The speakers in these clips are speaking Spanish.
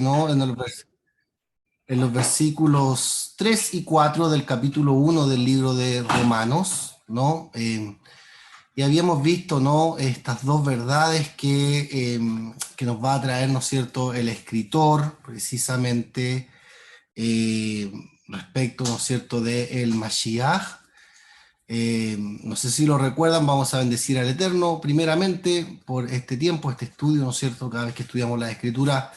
¿no? En los versículos 3 y 4 del capítulo 1 del libro de Romanos, ¿no? Y habíamos visto, ¿no?, estas dos verdades que nos va a traer, ¿no es cierto?, el escritor, precisamente respecto, ¿no es cierto?, de el Mashiach. No sé si lo recuerdan, vamos a bendecir al Eterno primeramente por este tiempo, este estudio, ¿no es cierto? Cada vez que estudiamos la Escritura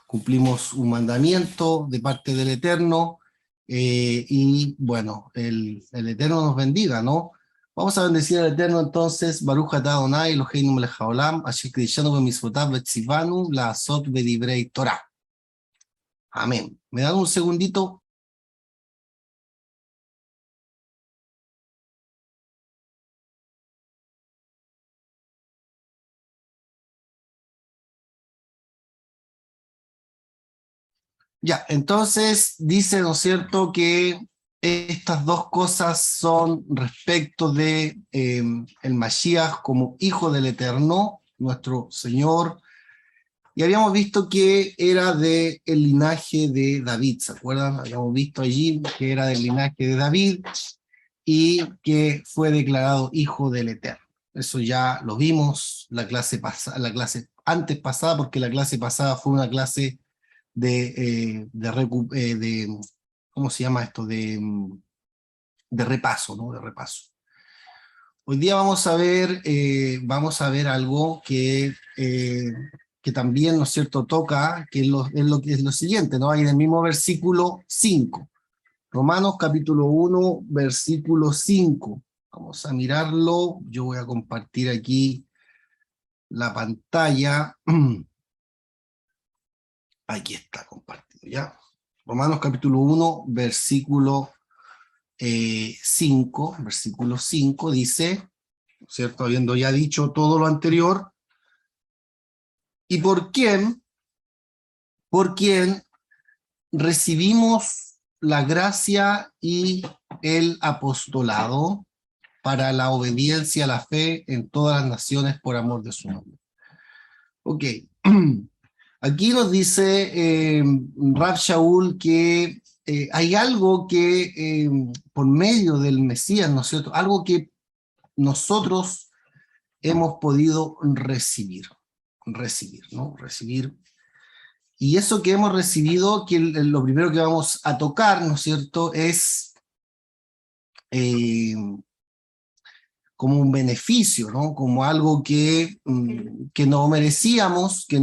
cumplimos un mandamiento de parte del Eterno, y bueno, el Eterno nos bendiga, ¿no? Vamos a bendecir al Eterno entonces. Baruch atah Adonai Eloheinu melech haolam asher kideshanu b'mitzvotav v'tzivanu la'asot b'divrei Torah. Amén. ¿Me dan un segundito? Ya, entonces dice, ¿no es cierto?, que estas dos cosas son respecto de el Mashiach como hijo del Eterno, nuestro Señor, y habíamos visto que era del linaje de David, ¿se acuerdan? Habíamos visto allí que era del linaje de David y que fue declarado hijo del Eterno. Eso ya lo vimos la clase antes pasada, porque la clase pasada fue una clase de ¿cómo se llama esto? De repaso, ¿no? De repaso. Hoy día vamos a ver algo que también, ¿no es cierto?, toca, que es lo siguiente, ¿no? Hay en el mismo versículo 5. Romanos capítulo 1, versículo 5. Vamos a mirarlo. Yo voy a compartir aquí la pantalla. Aquí está compartido, ¿ya? Romanos capítulo 1, versículo 5, versículo 5 dice, ¿cierto? Habiendo ya dicho todo lo anterior, ¿y por quién? Por quién recibimos la gracia y el apostolado para la obediencia a la fe en todas las naciones por amor de su nombre. Ok. Aquí nos dice Rav Shaul que hay algo que por medio del Mesías, ¿no es cierto?, algo que nosotros hemos podido recibir, ¿no? Recibir. Y eso que hemos recibido, que lo primero que vamos a tocar, ¿no es cierto?, es como un beneficio, ¿no? Como algo que no merecíamos, que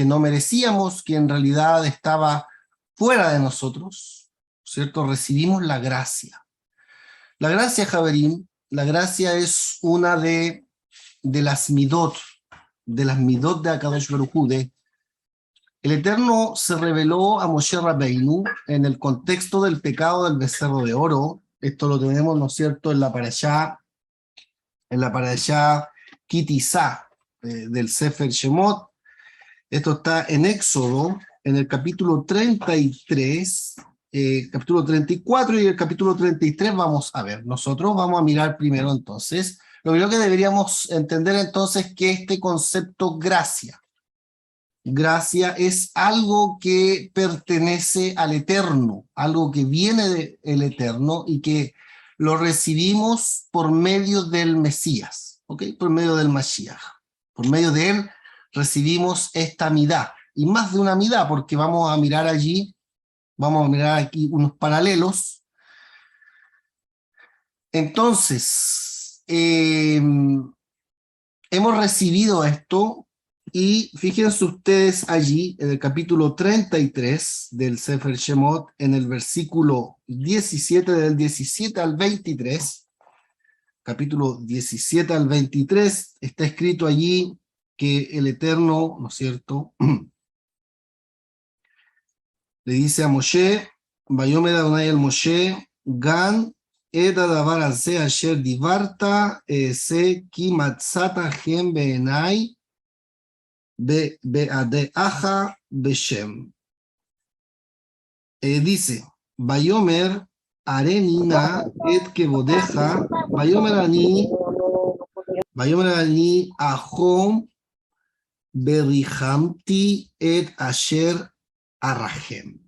no merecíamos, que en realidad estaba fuera de nosotros, ¿cierto? Recibimos la gracia. La gracia, Javerín, la gracia es una de las midot de Akadosh Baruj Hu. El Eterno se reveló a Moshe Rabbeinu en el contexto del pecado del becerro de oro. Esto lo tenemos, ¿no es cierto?, en la parashá Ki Tisa del Sefer Shemot. Esto está en Éxodo, en el capítulo 33, capítulo 34 y el capítulo 33 vamos a ver. Nosotros vamos a mirar primero entonces. Lo primero que deberíamos entender entonces que este concepto gracia es algo que pertenece al Eterno, algo que viene del Eterno y que lo recibimos por medio del Mesías, ¿ok? Por medio del Mashiach. Por medio de él recibimos esta midá, y más de una midá, porque vamos a mirar aquí unos paralelos. Entonces, hemos recibido esto, y fíjense ustedes allí, en el capítulo 33 del Sefer Shemot, en el versículo 17, del 17 al 23, capítulo 17 al 23, está escrito allí que el Eterno, ¿no es cierto?, le dice a Moshe, Vayomer Adonai el Moshe, Gan et hadavar hazeh asher divarta se ki matzata hem beenai be'adeaja beshem. Dice, Vayomer arenina et kevodeja, Vayomer ani ahom Berihamti et asher arrahem.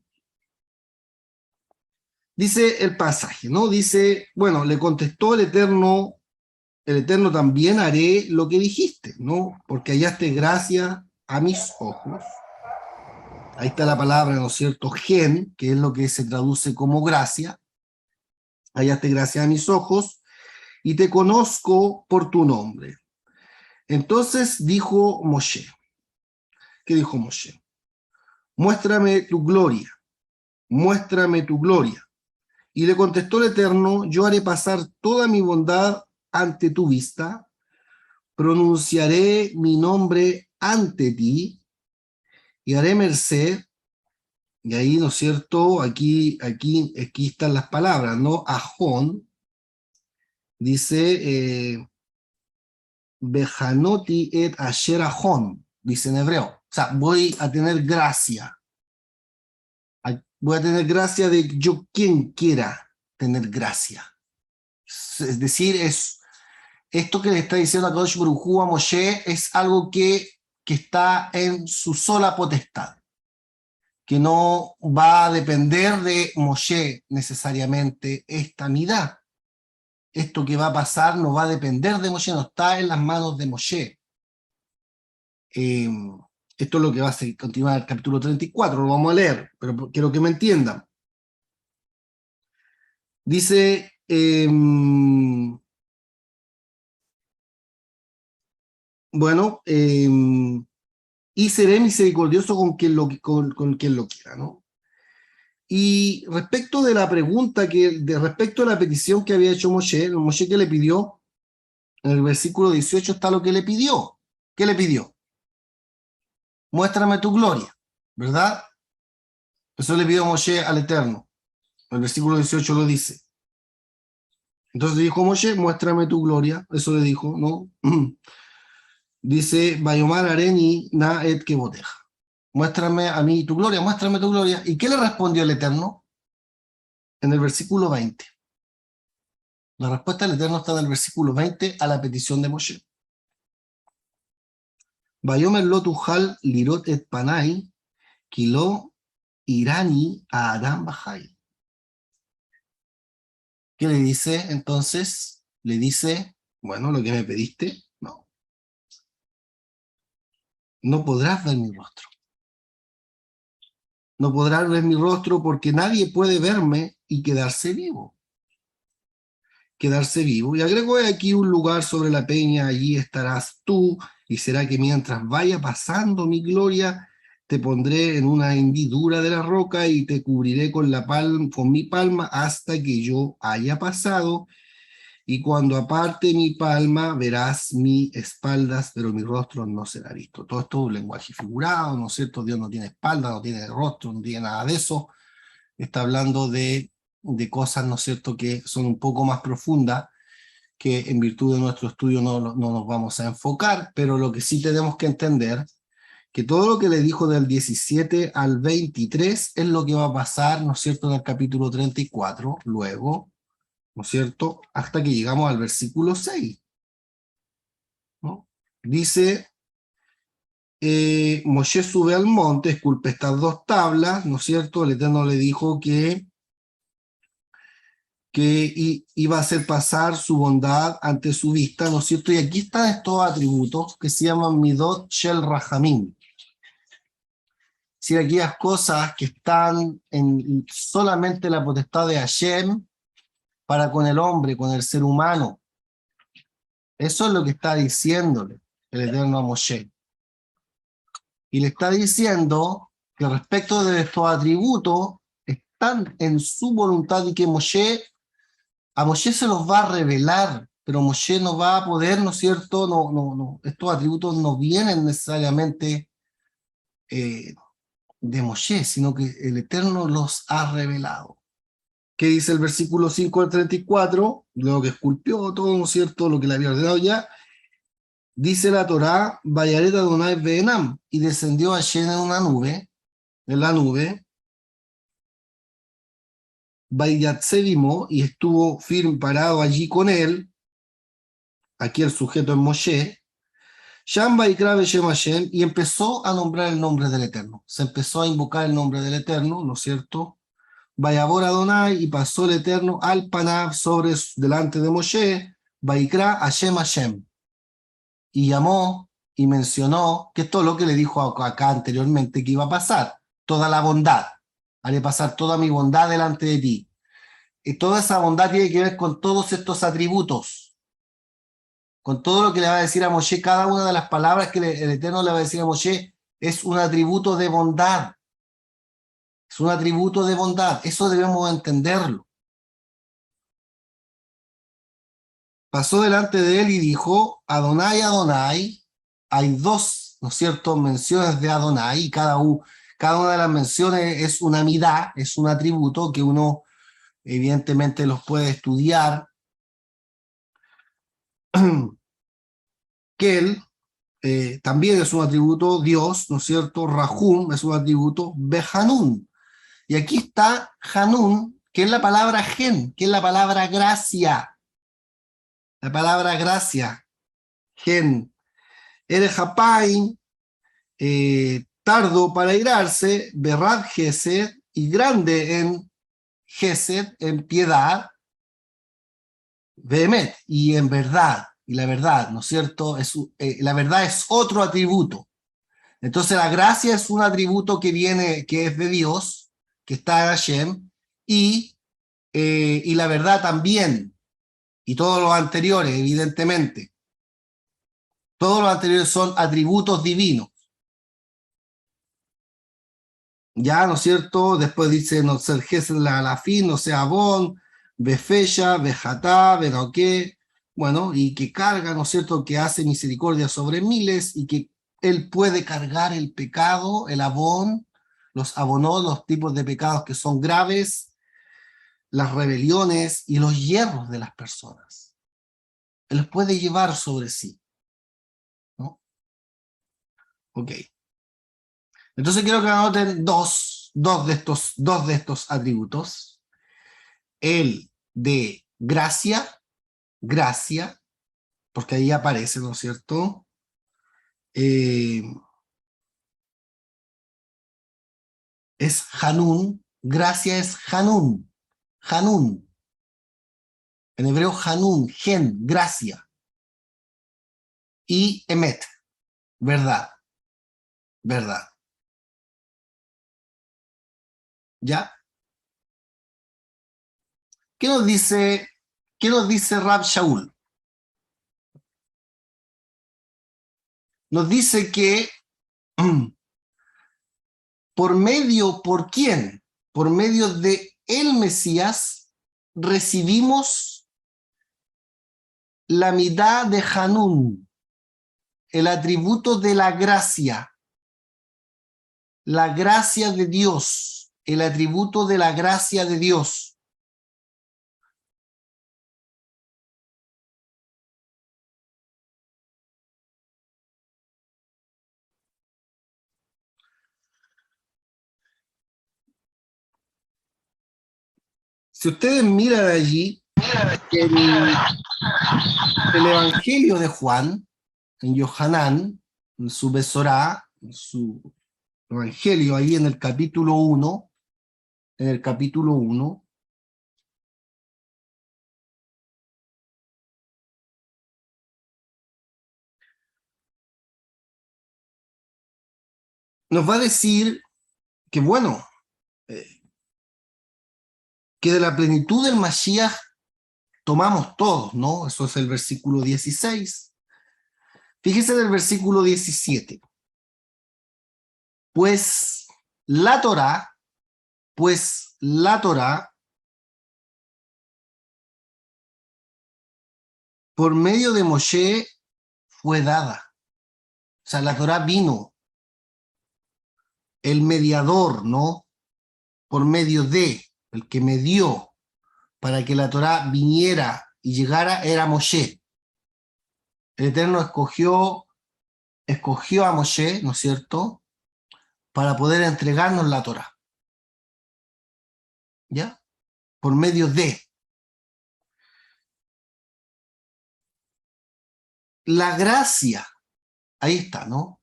Dice el pasaje, ¿no? Dice, bueno, le contestó el Eterno también haré lo que dijiste, ¿no? Porque hallaste gracia a mis ojos. Ahí está la palabra, ¿no es cierto? Gen, que es lo que se traduce como gracia. Hallaste gracia a mis ojos y te conozco por tu nombre. Entonces dijo Moshe. ¿Qué dijo Moshe? Muéstrame tu gloria, muéstrame tu gloria. Y le contestó el Eterno, yo haré pasar toda mi bondad ante tu vista, pronunciaré mi nombre ante ti y haré merced. Y ahí, ¿no es cierto? Aquí están las palabras, ¿no? Ajón, dice, Bejanoti et asher ajón, dice en hebreo. O sea, voy a tener gracia. Voy a tener gracia de yo quien quiera tener gracia. Es decir, esto que le está diciendo a Kadosh Baruj Hu a Moshe es algo que está en su sola potestad, que no va a depender de Moshe necesariamente esta midá. Esto que va a pasar no va a depender de Moshe, no está en las manos de Moshe. Esto es lo que va a continuar el capítulo 34, lo vamos a leer, pero quiero que me entiendan. Dice, bueno, y seré misericordioso con quien con quien lo quiera, ¿no? Y respecto de la pregunta, respecto a la petición que había hecho Moshe, Moshe que le pidió, en el versículo 18 está lo que le pidió. ¿Qué le pidió? Muéstrame tu gloria, ¿verdad? Eso le pidió Moshe al Eterno. El versículo 18 lo dice. Entonces dijo Moshe, muéstrame tu gloria. Eso le dijo, ¿no? Dice, Bayomar Areni na et keboteja. Muéstrame a mí tu gloria, muéstrame tu gloria. ¿Y qué le respondió el Eterno? En el versículo 20. La respuesta del Eterno está en el versículo 20 a la petición de Moshe. Bayomer lo tujal lirot et panai, kilo irani a Adam bajai. ¿Qué le dice entonces? Le dice, bueno, lo que me pediste, no. No podrás ver mi rostro. No podrás ver mi rostro porque nadie puede verme y quedarse vivo. Quedarse vivo. Y agrego aquí un lugar sobre la peña, allí estarás tú, y será que mientras vaya pasando mi gloria, te pondré en una hendidura de la roca y te cubriré con mi palma hasta que yo haya pasado, y cuando aparte mi palma verás mis espaldas, pero mi rostro no será visto. Todo esto es un lenguaje figurado, ¿no es cierto? Dios no tiene espalda, no tiene rostro, no tiene nada de eso. Está hablando de cosas, ¿no es cierto?, que son un poco más profundas, que en virtud de nuestro estudio no nos vamos a enfocar, pero lo que sí tenemos que entender, que todo lo que le dijo del 17 al 23 es lo que va a pasar, ¿no es cierto?, en el capítulo 34, luego, ¿no es cierto?, hasta que llegamos al versículo 6, ¿no? Dice, Moshe sube al monte, esculpe estas dos tablas, ¿no es cierto? El Eterno le dijo que iba a hacer pasar su bondad ante su vista, ¿no es cierto? Y aquí están estos atributos que se llaman Midot Shel Rahamim. Si aquellas cosas que están en solamente la potestad de Hashem para con el hombre, con el ser humano. Eso es lo que está diciéndole el Eterno a Moshe. Y le está diciendo que respecto de estos atributos están en su voluntad y que a Moshe se los va a revelar, pero Moshe no va a poder, ¿no es cierto? No, estos atributos no vienen necesariamente de Moshe, sino que el Eterno los ha revelado. ¿Qué dice el versículo 5 al 34? Lo que esculpió todo, ¿no es cierto? Lo que le había ordenado ya. Dice la Torá, Vayaret Adonai Be'enam, y descendió Hashem en la nube, Vayatzevimo, y estuvo firme parado allí con él. Aquí el sujeto es Moshe. Sham Vaikra Beshem Hashem, y empezó a nombrar el nombre del Eterno. Se empezó a invocar el nombre del Eterno, ¿no es cierto? Vayabor Adonai, y pasó el Eterno al Panab delante de Moshe, Vaikra Hashem Hashem. Y llamó y mencionó que es todo lo que le dijo acá anteriormente que iba a pasar, toda la bondad. Haré pasar toda mi bondad delante de ti. Y toda esa bondad tiene que ver con todos estos atributos, con todo lo que le va a decir a Moshe. Cada una de las palabras que el Eterno le va a decir a Moshe es un atributo de bondad. Es un atributo de bondad. Eso debemos entenderlo. Pasó delante de él y dijo, Adonai, Adonai. Hay dos, ¿no es cierto?, menciones de Adonai, y cada una de las menciones es una midá, es un atributo que uno evidentemente los puede estudiar. Que él también es un atributo Dios, ¿no es cierto? Rahum es un atributo Behanun. Y aquí está Hanun, que es la palabra gen, que es la palabra gracia. La palabra gracia, gen. Erejapain, tardo para irarse, Berrad Gesed, y grande en Gesed, en piedad, Behemet, y en verdad, y la verdad, ¿no es cierto? La verdad es otro atributo. Entonces la gracia es un atributo que viene, que es de Dios, que está en Hashem, y la verdad también, y todos los anteriores, evidentemente. Todos los anteriores son atributos divinos. Ya, ¿no es cierto? Después dice, no ser Gesed la fin, no sea Bon, Befeya, Bejatá, Benoqué, bueno, y que carga, ¿no es cierto?, que hace misericordia sobre miles, y que él puede cargar el pecado, el abón, los abonó, los tipos de pecados que son graves, las rebeliones y los hierros de las personas. Él los puede llevar sobre sí, ¿no? Ok. Entonces quiero que anoten dos de estos atributos. El de gracia, porque ahí aparece, ¿no es cierto? Es Hanun, gracia es Hanun, Hanun. En hebreo Hanun, gen, gracia. Y Emet, verdad, verdad. ¿Ya? ¿Qué nos dice Rab Shaul? Nos dice que ¿por quién? Por medio de el Mesías recibimos la midá de Hanun, el atributo de la gracia de Dios, el atributo de la gracia de Dios. Si ustedes miran allí, el Evangelio de Juan, en Yohanan, en su Besorá, en su Evangelio, ahí en el capítulo 1, nos va a decir que, bueno, que de la plenitud del Mashiach tomamos todos, ¿no? Eso es el versículo 16. Fíjese en el versículo 17. Pues la Torá, por medio de Moshe fue dada. O sea, la Torá vino, el mediador, ¿no? Por medio de, el que medió para que la Torá viniera y llegara, era Moshe. El Eterno escogió a Moshe, ¿no es cierto?, para poder entregarnos la Torá. ¿Ya? Por medio de. La gracia Ahí está, ¿no?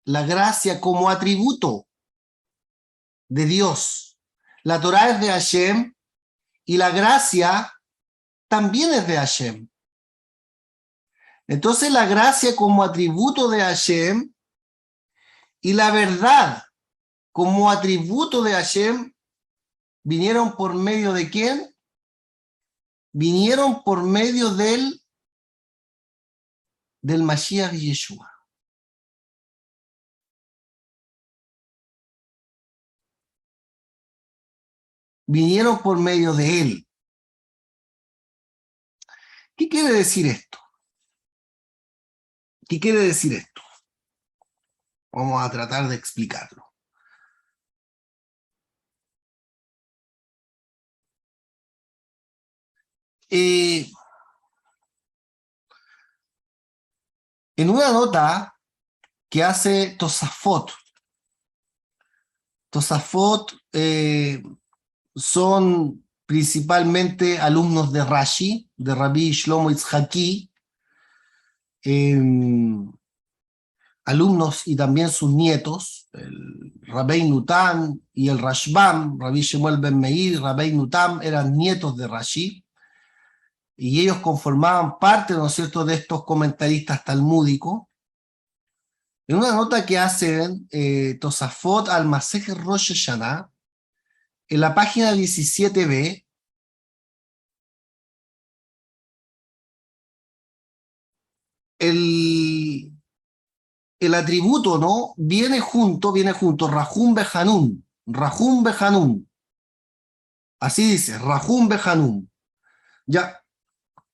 La gracia como atributo de Dios. La Torá es de Hashem y la gracia también es de Hashem. Entonces la gracia como atributo de Hashem y la verdad como atributo de Hashem vinieron por medio de ¿quién? Vinieron por medio del Mashiach Yeshua. Vinieron por medio de él. ¿Qué quiere decir esto? ¿Qué quiere decir esto? Vamos a tratar de explicarlo. En una nota que hace Tosafot son principalmente alumnos de Rashi, de Rabbi Shlomo Itzhaki, alumnos y también sus nietos, el Rabbeinu Tam y el Rashbam, Rabbi Shemuel Ben Meir, Rabbeinu Tam, eran nietos de Rashi, y ellos conformaban parte, ¿no es cierto?, de estos comentaristas talmúdicos. En una nota que hacen Tosafot al Masej Rosh Hashanah, en la página 17b, el atributo, ¿no? Viene junto, Rahum Behanun, Rahum Behanun. Así dice, Rahum Behanun. Ya,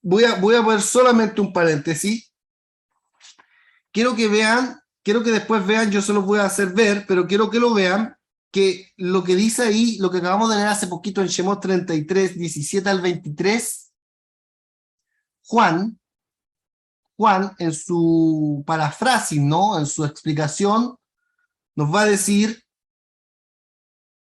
voy a poner solamente un paréntesis. Quiero que después vean, yo se los voy a hacer ver, pero quiero que lo vean, que lo que dice ahí, lo que acabamos de leer hace poquito en Shemot 33, 17 al 23, Juan, en su parafrasis, ¿no? En su explicación, nos va a decir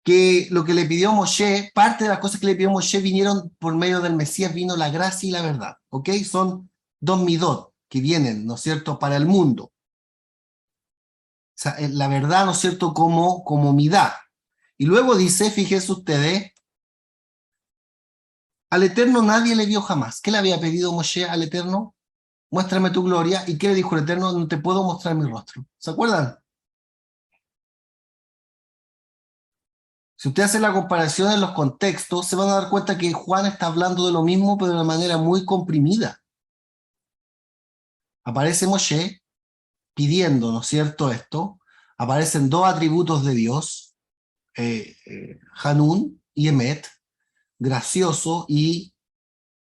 que lo que le pidió Moshe, parte de las cosas que le pidió Moshe vinieron por medio del Mesías, vino la gracia y la verdad, ¿ok? Son dos midot que vienen, ¿no es cierto?, para el mundo. O sea, la verdad, ¿no es cierto?, como midá. Y luego dice, fíjense ustedes, al Eterno nadie le vio jamás. ¿Qué le había pedido Moshe al Eterno? Muéstrame tu gloria. ¿Y qué le dijo el Eterno? No te puedo mostrar mi rostro. ¿Se acuerdan? Si usted hace la comparación en los contextos, se van a dar cuenta que Juan está hablando de lo mismo, pero de una manera muy comprimida. Aparece Moshe pidiendo, ¿no es cierto?, esto. Aparecen dos atributos de Dios, Hanun y Emet, gracioso y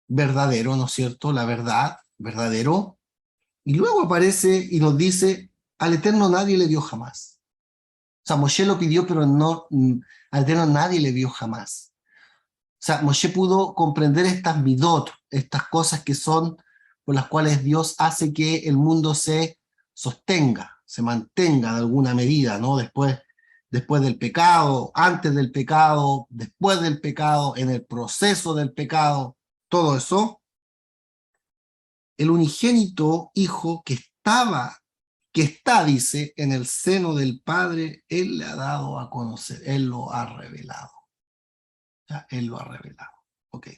verdadero, ¿no es cierto?, la verdad, verdadero. Y luego aparece y nos dice, al Eterno nadie le vio jamás. O sea, Moshe lo pidió, pero no, al Eterno nadie le vio jamás. O sea, Moshe pudo comprender estas midot, estas cosas que son por las cuales Dios hace que el mundo se sostenga, se mantenga de alguna medida, ¿no? Después del pecado, antes del pecado, después del pecado, en el proceso del pecado, todo eso. El unigénito Hijo que está, dice, en el seno del Padre, Él le ha dado a conocer, Él lo ha revelado. Ya, Él lo ha revelado. Ok.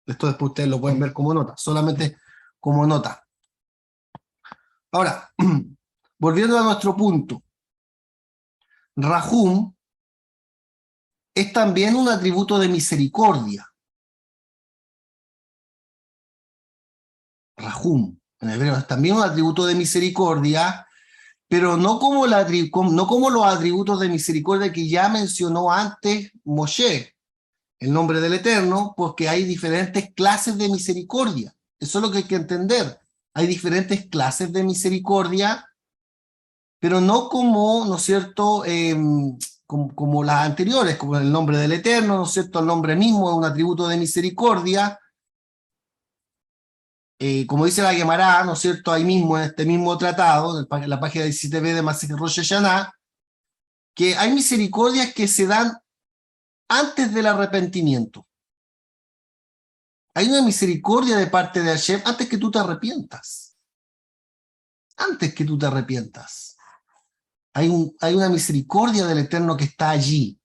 Esto después ustedes lo pueden ver como nota, solamente como nota. Ahora, volviendo a nuestro punto, Rahum es también un atributo de misericordia. Rahum, en hebreo, es también un atributo de misericordia, pero no como los atributos de misericordia que ya mencionó antes Moshe, el nombre del Eterno, porque hay diferentes clases de misericordia. Eso es lo que hay que entender. Hay diferentes clases de misericordia, pero no como, ¿no es cierto?, como las anteriores, como el nombre del Eterno, ¿no es cierto?, el nombre mismo es un atributo de misericordia. Como dice la Gemara, ¿no es cierto?, ahí mismo, en este mismo tratado, en la página 17b de Masej Rosh Hashanah, que hay misericordias que se dan antes del arrepentimiento. Hay una misericordia de parte de Hashem antes que tú te arrepientas. antes que tú te arrepientas. Hay una misericordia del Eterno que está allí,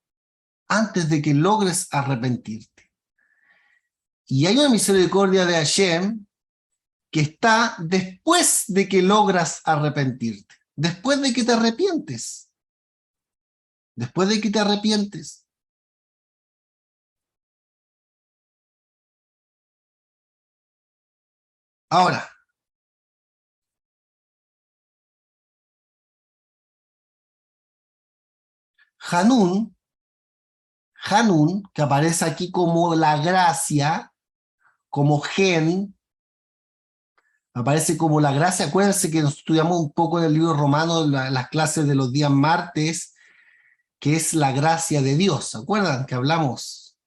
antes de que logres arrepentirte. Y hay una misericordia de Hashem que está después de que logras arrepentirte, después de que te arrepientes. Después de que te arrepientes. Ahora, Hanún, que aparece aquí como la gracia, como gen, aparece como la gracia. Acuérdense que nos estudiamos un poco en el libro romano, las clases de los días martes, que es la gracia de Dios. ¿Se acuerdan que hablamos?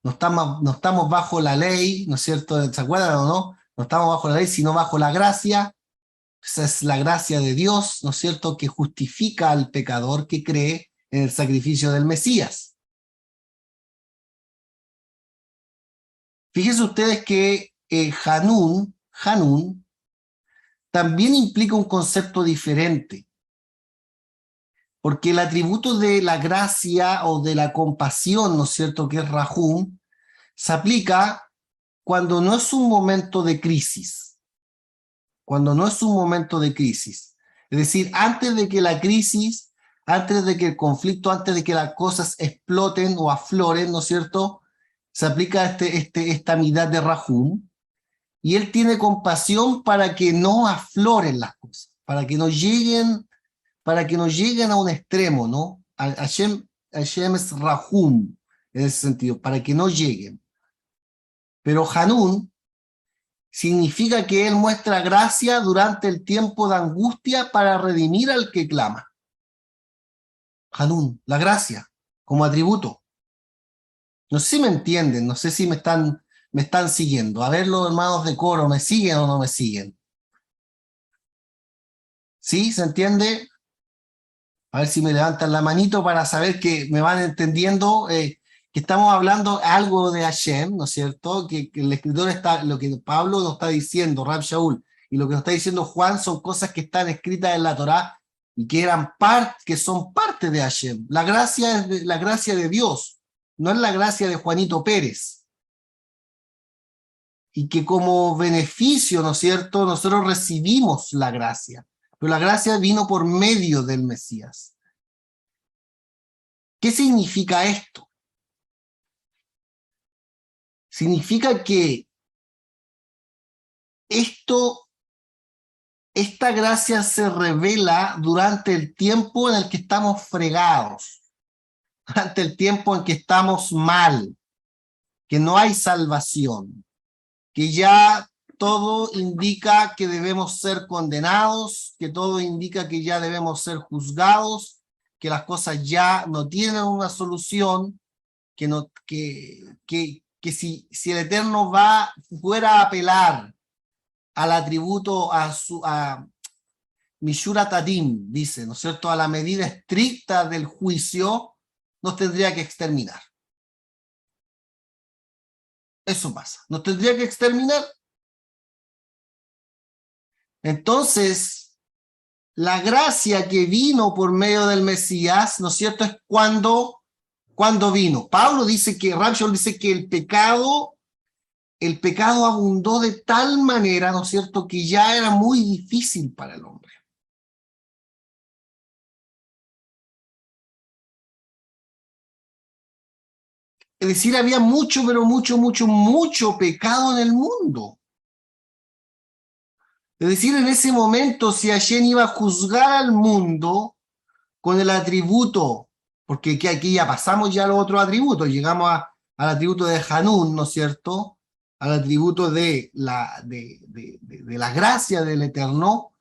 No estamos bajo la ley, ¿no es cierto? ¿Se acuerdan o no? No estamos bajo la ley, sino bajo la gracia. Esa es la gracia de Dios, ¿no es cierto?, que justifica al pecador que cree en el sacrificio del Mesías. Fíjense ustedes que Hanún también implica un concepto diferente, porque el atributo de la gracia o de la compasión, ¿no es cierto?, que es Rahum, se aplica cuando no es un momento de crisis, cuando no es un momento de crisis. Es decir, antes de que la crisis, antes de que el conflicto, antes de que las cosas exploten o afloren, ¿no es cierto?, se aplica esta mitad de Rahum, y él tiene compasión para que no afloren las cosas, para que no lleguen a un extremo, ¿no? Hashem es Rahum, en ese sentido, para que no lleguen. Pero Hanún significa que él muestra gracia durante el tiempo de angustia para redimir al que clama. Hanún, la gracia, como atributo. No sé si me entienden, no sé si me están siguiendo. A ver, los hermanos de coro, ¿me siguen o no me siguen? ¿Sí? ¿Se entiende? A ver si me levantan la manito para saber que me van entendiendo, que estamos hablando algo de Hashem, ¿no es cierto? Que el escritor está, lo que Pablo nos está diciendo, Rab Shaul, y lo que nos está diciendo Juan son cosas que están escritas en la Torá y que son parte de Hashem. La gracia es la gracia de Dios, no es la gracia de Juanito Pérez. Y que como beneficio, ¿no es cierto?, nosotros recibimos la gracia, pero la gracia vino por medio del Mesías. ¿Qué significa esto? Significa que esta gracia se revela durante el tiempo en el que estamos fregados, durante el tiempo en que estamos mal, que no hay salvación, que ya todo indica que debemos ser condenados, que todo indica que ya debemos ser juzgados, que las cosas ya no tienen una solución, que si el Eterno fuera a apelar al atributo, a Mishura Tadim, dice, ¿no es cierto?, a la medida estricta del juicio, nos tendría que exterminar. Eso pasa, nos tendría que exterminar. Entonces, la gracia que vino por medio del Mesías, ¿no es cierto?, es cuando vino. Pablo dice que, Rab Shaul dice que el pecado abundó de tal manera, ¿no es cierto?, que ya era muy difícil para el hombre. Es decir, había mucho, pero mucho pecado en el mundo. Es decir, en ese momento, si Hashem iba a juzgar al mundo con el atributo, porque aquí ya pasamos ya a los otros atributos, llegamos al atributo de Hanún, ¿no es cierto?, al atributo de la gracia del Eterno,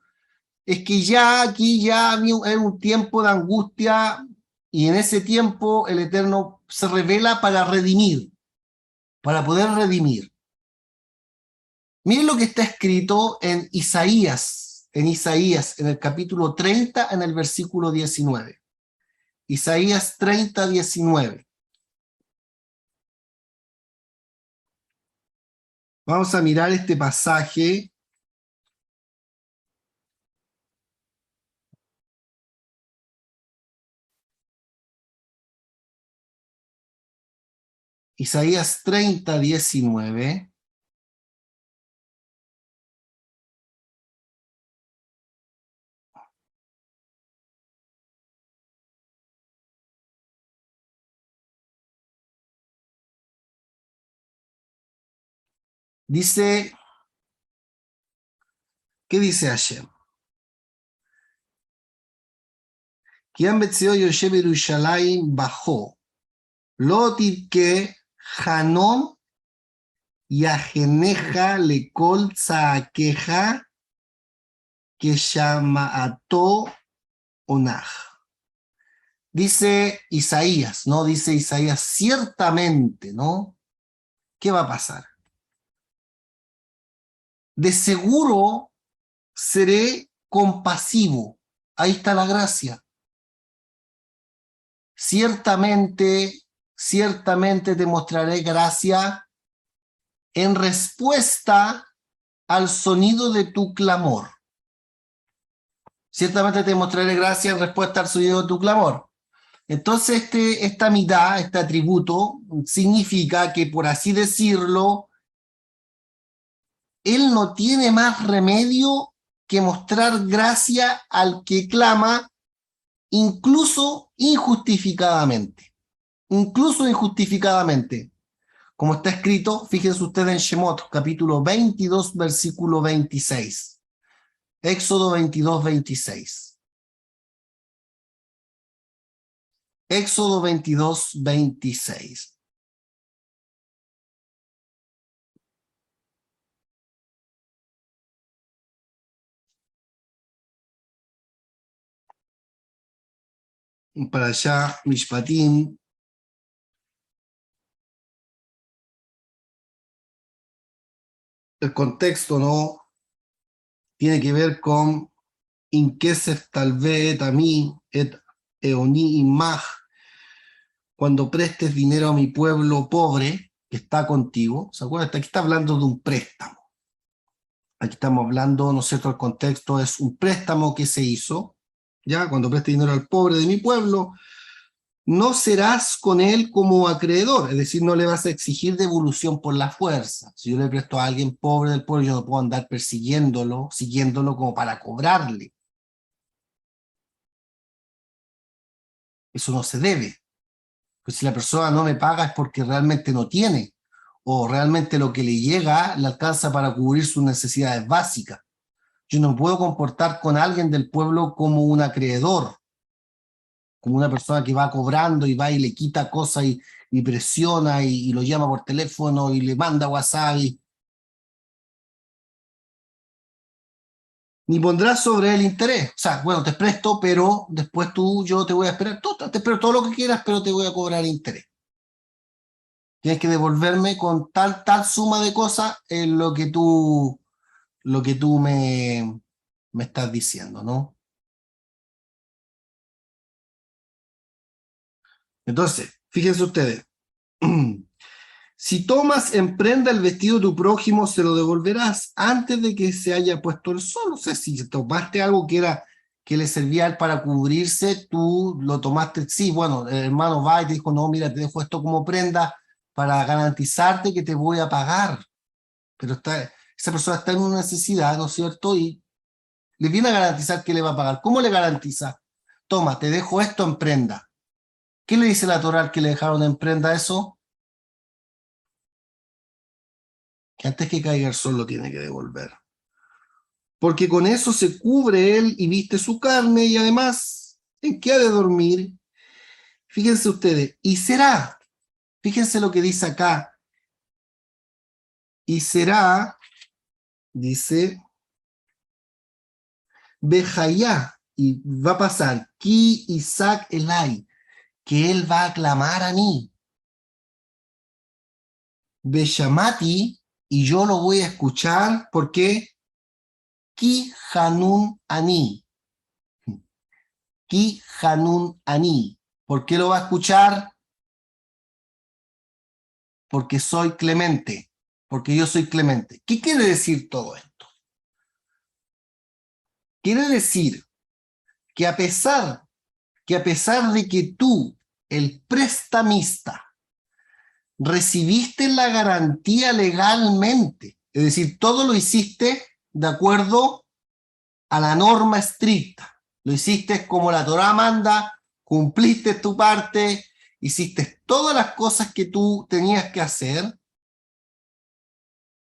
es que ya aquí ya había un tiempo de angustia, y en ese tiempo el Eterno se revela para redimir, para poder redimir. Miren lo que está escrito en Isaías, en el capítulo 30, en el versículo 19. Isaías 30, 19. Vamos a mirar este pasaje. Isaías 30:19. Dice, ¿qué dice Hashem? Kiam betzeo Yoshe Yerushalayim bajó, lo tibke Hanon yajeneja lekol tzaakeja que shamaato onaj. Dice Isaías, ¿no? Dice Isaías, ciertamente, ¿no? ¿Qué va a pasar? De seguro seré compasivo. Ahí está la gracia. Ciertamente, ciertamente te mostraré gracia en respuesta al sonido de tu clamor. Ciertamente te mostraré gracia en respuesta al sonido de tu clamor. Entonces, esta mitad, este atributo, significa que, por así decirlo, él no tiene más remedio que mostrar gracia al que clama, incluso injustificadamente. Incluso injustificadamente. Como está escrito, fíjense ustedes en Shemot, capítulo 22, versículo 26. Éxodo 22, 26. Éxodo 22, 26. Para allá, Mishpatim. El contexto, ¿no? Tiene que ver con Inkesef talve et ami et eoni imaj. Cuando prestes dinero a mi pueblo pobre que está contigo. ¿Se acuerdan? Aquí está hablando de un préstamo. Aquí estamos hablando, ¿no es cierto? El contexto es un préstamo que se hizo, ¿ya? Cuando preste dinero al pobre de mi pueblo, no serás con él como acreedor, es decir, no le vas a exigir devolución por la fuerza. Si yo le presto a alguien pobre del pueblo, yo no puedo andar persiguiéndolo, siguiéndolo como para cobrarle. Eso no se debe. Pues si la persona no me paga es porque realmente no tiene, o realmente lo que le llega le alcanza para cubrir sus necesidades básicas. Yo no puedo comportar con alguien del pueblo como un acreedor, como una persona que va cobrando y va y le quita cosas y presiona y lo llama por teléfono y le manda WhatsApp. Ni pondrás sobre el interés. O sea, bueno, te presto, pero después yo te voy a esperar. Te espero todo lo que quieras, pero te voy a cobrar interés. Tienes que devolverme con tal suma de cosas en lo que tú me estás diciendo, ¿no? Entonces, fíjense ustedes. Si tomas en prenda el vestido de tu prójimo, se lo devolverás antes de que se haya puesto el sol. O sea, si tomaste algo que le servía a él para cubrirse, tú lo tomaste. Sí, bueno, el hermano va y te dijo, no, mira, te dejo esto como prenda para garantizarte que te voy a pagar. Pero esa persona está en una necesidad, ¿no es cierto? Y le viene a garantizar que le va a pagar. ¿Cómo le garantiza? Toma, te dejo esto en prenda. ¿Qué le dice la Torá al que le dejaron en prenda eso? Que antes que caiga el sol lo tiene que devolver. Porque con eso se cubre él y viste su carne y además, ¿en qué ha de dormir? Fíjense ustedes, y será, fíjense lo que dice acá, y será, dice, Bejayá, y va a pasar, Ki Isaac Elai, que él va a clamar a mí, Beshamati, y yo lo voy a escuchar, porque Ki Hanun Ani, Ki Hanun Ani, ¿por qué lo va a escuchar? Porque soy clemente, porque yo soy clemente. ¿Qué quiere decir todo esto? Quiere decir que a pesar de que tú, el prestamista, recibiste la garantía legalmente. Es decir, todo lo hiciste de acuerdo a la norma estricta. Lo hiciste como la Torá manda, cumpliste tu parte, hiciste todas las cosas que tú tenías que hacer,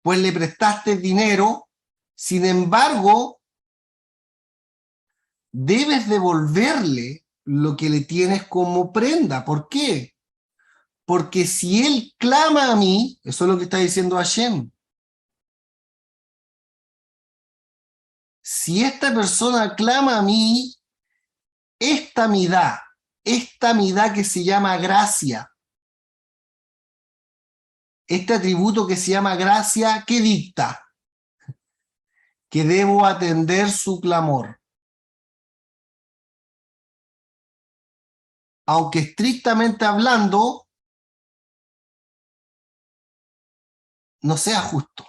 pues le prestaste dinero. Sin embargo, debes devolverle lo que le tienes como prenda. ¿Por qué? Porque si él clama a mí, eso es lo que está diciendo Hashem, si esta persona clama a mí, esta midá que se llama gracia, este atributo que se llama gracia, ¿qué dicta? Que debo atender su clamor. Aunque estrictamente hablando, no sea justo.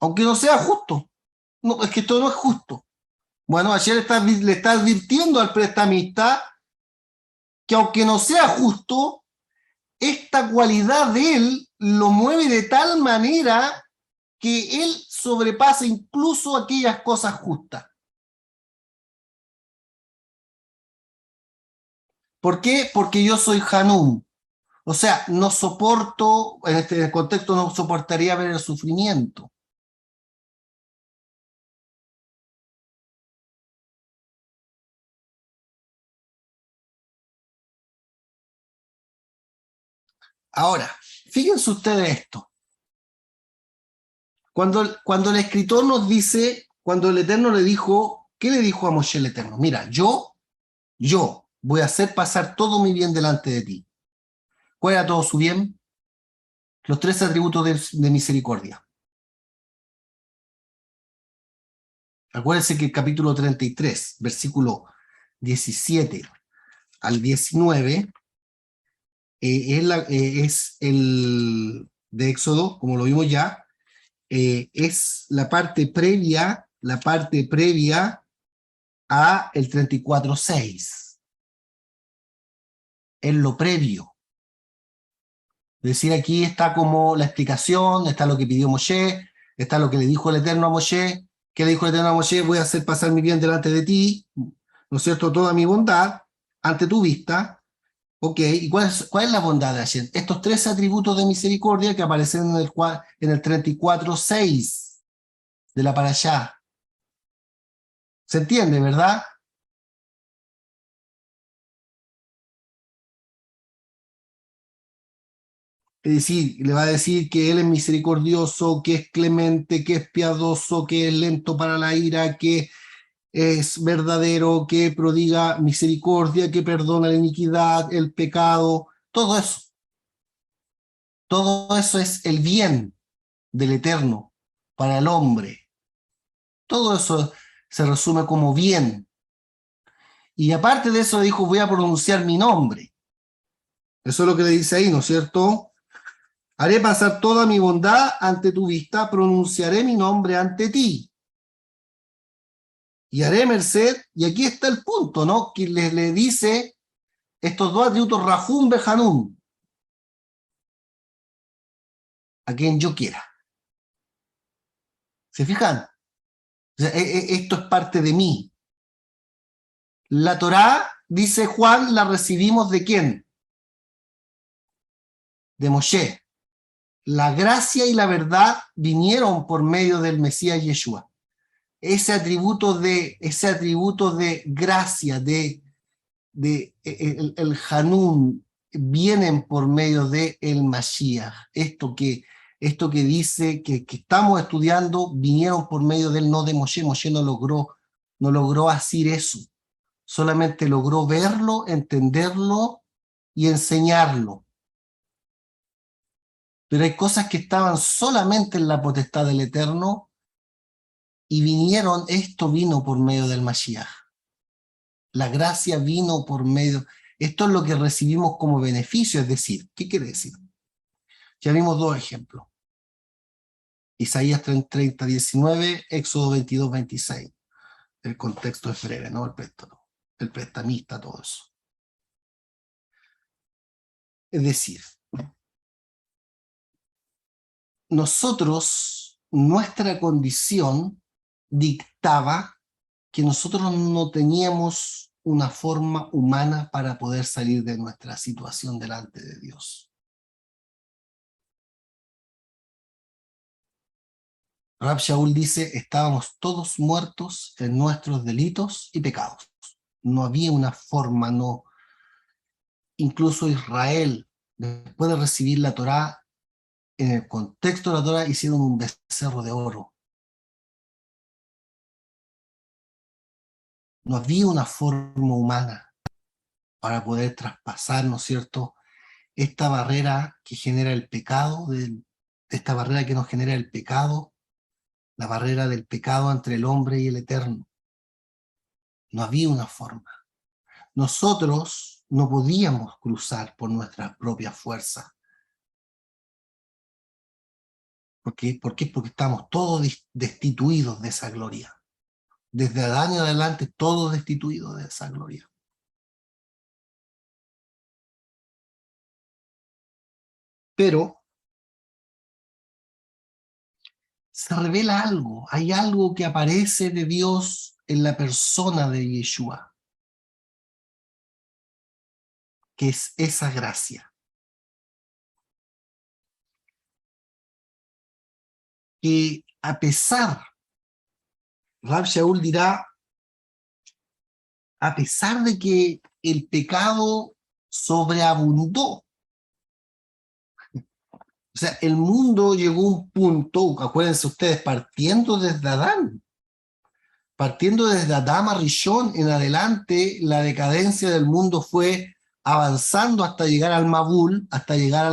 Aunque no sea justo. No, es que esto no es justo. Bueno, ayer le está advirtiendo al prestamista que aunque no sea justo, esta cualidad de él lo mueve de tal manera que él sobrepasa incluso aquellas cosas justas. ¿Por qué? Porque yo soy Hanum. O sea, no soporto, en este contexto no soportaría ver el sufrimiento. Ahora, fíjense ustedes esto. Cuando el escritor nos dice, cuando el Eterno le dijo, ¿qué le dijo a Moshe el Eterno? Mira, yo voy a hacer pasar todo mi bien delante de ti. ¿Cuál era todo su bien? Los 3 atributos de misericordia. Acuérdense que el capítulo 33, versículo 17 al 19, es el de Éxodo, como lo vimos ya, es la parte previa a el 34.6. Es lo previo. Es decir, aquí está como la explicación, está lo que pidió Moshe, está lo que le dijo el Eterno a Moshe. ¿Qué le dijo el Eterno a Moshe? Voy a hacer pasar mi bien delante de ti, ¿no es cierto? Toda mi bondad ante tu vista. Ok, ¿y cuál es la bondad de Hashem? Estos 3 atributos de misericordia que aparecen en el 34.6 de la Parashá. ¿Se entiende, verdad? Es decir, le va a decir que Él es misericordioso, que es clemente, que es piadoso, que es lento para la ira, que es verdadero, que prodiga misericordia, que perdona la iniquidad, el pecado, todo eso. Todo eso es el bien del Eterno para el hombre. Todo eso se resume como bien. Y aparte de eso dijo, voy a pronunciar mi nombre. Eso es lo que le dice ahí, ¿no es cierto? Haré pasar toda mi bondad ante tu vista, pronunciaré mi nombre ante ti. Y haré merced, y aquí está el punto, ¿no? Que le dice estos 2 atributos, Rahum Behanum, a quien yo quiera. ¿Se fijan? O sea, esto es parte de mí. La Torá, dice Juan, la recibimos ¿de quién? De Moshe. La gracia y la verdad vinieron por medio del Mesías Yeshua. Ese atributo de gracia, el Hanun, vienen por medio de el Mashiach. Esto que dice que estamos estudiando, vinieron por medio del no de Moshe. Moshe no logró hacer eso. Solamente logró verlo, entenderlo y enseñarlo. Pero hay cosas que estaban solamente en la potestad del Eterno y esto vino por medio del Mashiach. La gracia vino por medio, esto es lo que recibimos como beneficio, es decir, ¿qué quiere decir? Ya vimos 2 ejemplos. Isaías 30:19, Éxodo 22:26. El contexto es breve, ¿no? El prestamista, todo eso. Es decir, nuestra condición dictaba que nosotros no teníamos una forma humana para poder salir de nuestra situación delante de Dios. Rab Shaul dice, estábamos todos muertos en nuestros delitos y pecados. No había una forma, no. Incluso Israel, después de recibir la Torá, en el contexto de la Torá, hicieron un becerro de oro. No había una forma humana para poder traspasar, ¿no es cierto?, esta barrera que genera el pecado, esta barrera que nos genera el pecado, la barrera del pecado entre el hombre y el eterno. No había una forma. Nosotros no podíamos cruzar por nuestras propias fuerzas. ¿Por qué? Porque estamos todos destituidos de esa gloria. Desde Adán en adelante, todos destituidos de esa gloria. Pero se revela algo, hay algo que aparece de Dios en la persona de Yeshua, que es esa gracia. Que a pesar, Rab Shaul dirá, a pesar de que el pecado sobreabundó, o sea, el mundo llegó a un punto, acuérdense ustedes, partiendo desde Adán a Rishon en adelante, la decadencia del mundo fue avanzando hasta llegar al Mabul, hasta llegar,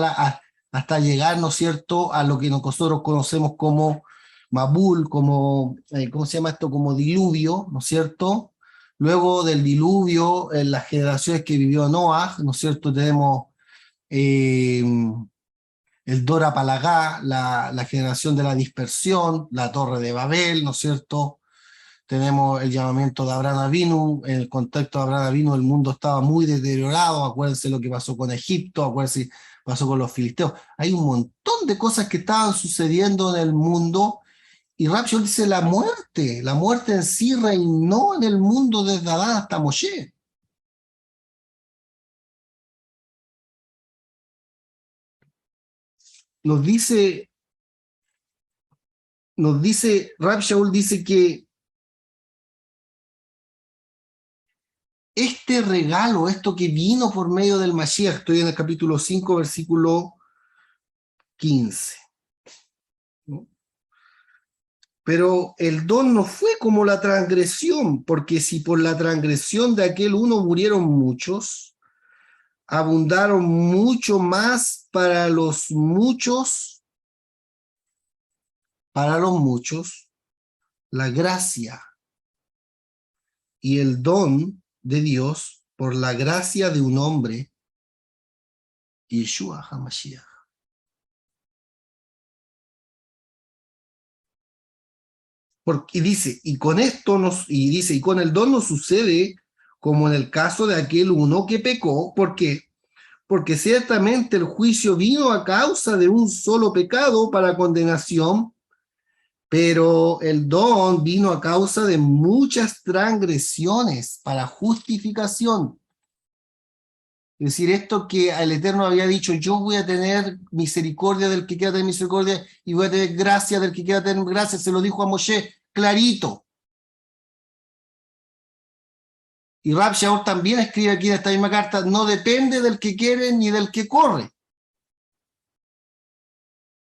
¿no es cierto?, a lo que nosotros conocemos como Mabul, como, ¿cómo se llama esto?, como diluvio, ¿no es cierto? Luego del diluvio, en las generaciones que vivió Noah, ¿no es cierto?, tenemos eh, el Dora Palagá, la generación de la dispersión, la Torre de Babel, ¿no es cierto?, tenemos el llamamiento de Abraham Avinu. En el contexto de Abraham Avinu el mundo estaba muy deteriorado, acuérdense lo que pasó con Egipto, acuérdense lo que pasó con los filisteos. Hay un montón de cosas que estaban sucediendo en el mundo, y Rab Shaul dice la muerte en sí reinó en el mundo desde Adán hasta Moshe. Nos dice, Rab Shaul dice que este regalo, esto que vino por medio del Mashiach, estoy en el capítulo 5, versículo 15. ¿No? Pero el don no fue como la transgresión, porque si por la transgresión de aquel uno murieron muchos, abundaron mucho más para los muchos, la gracia y el don de Dios por la gracia de un hombre, Yeshua HaMashiach. Porque dice, y con el don nos sucede como en el caso de aquel uno que pecó. ¿Por qué? Porque ciertamente el juicio vino a causa de un solo pecado para condenación, pero el don vino a causa de muchas transgresiones para justificación. Es decir, esto que el Eterno había dicho, yo voy a tener misericordia del que quiera tener misericordia y voy a tener gracia del que quiera tener gracia, se lo dijo a Moshe clarito. Y Rab Shaul también escribe aquí en esta misma carta, no depende del que quiere ni del que corre.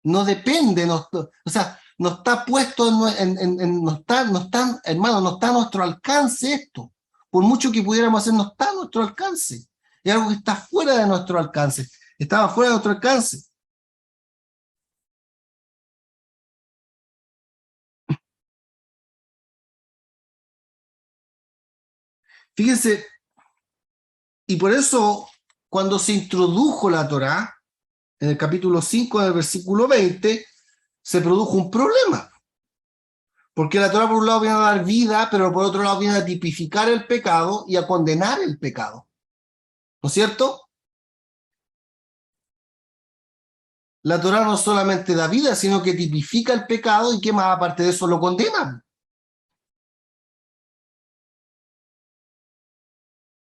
No depende, o sea, no está puesto, hermano, no está a nuestro alcance esto. Por mucho que pudiéramos hacer, no está a nuestro alcance. Es algo que está fuera de nuestro alcance. Estaba fuera de nuestro alcance. Fíjense, y por eso, cuando se introdujo la Torá, en el capítulo 5, del versículo 20, se produjo un problema. Porque la Torá por un lado viene a dar vida, pero por otro lado viene a tipificar el pecado y a condenar el pecado. ¿No es cierto? La Torá no solamente da vida, sino que tipifica el pecado y que más aparte de eso lo condena.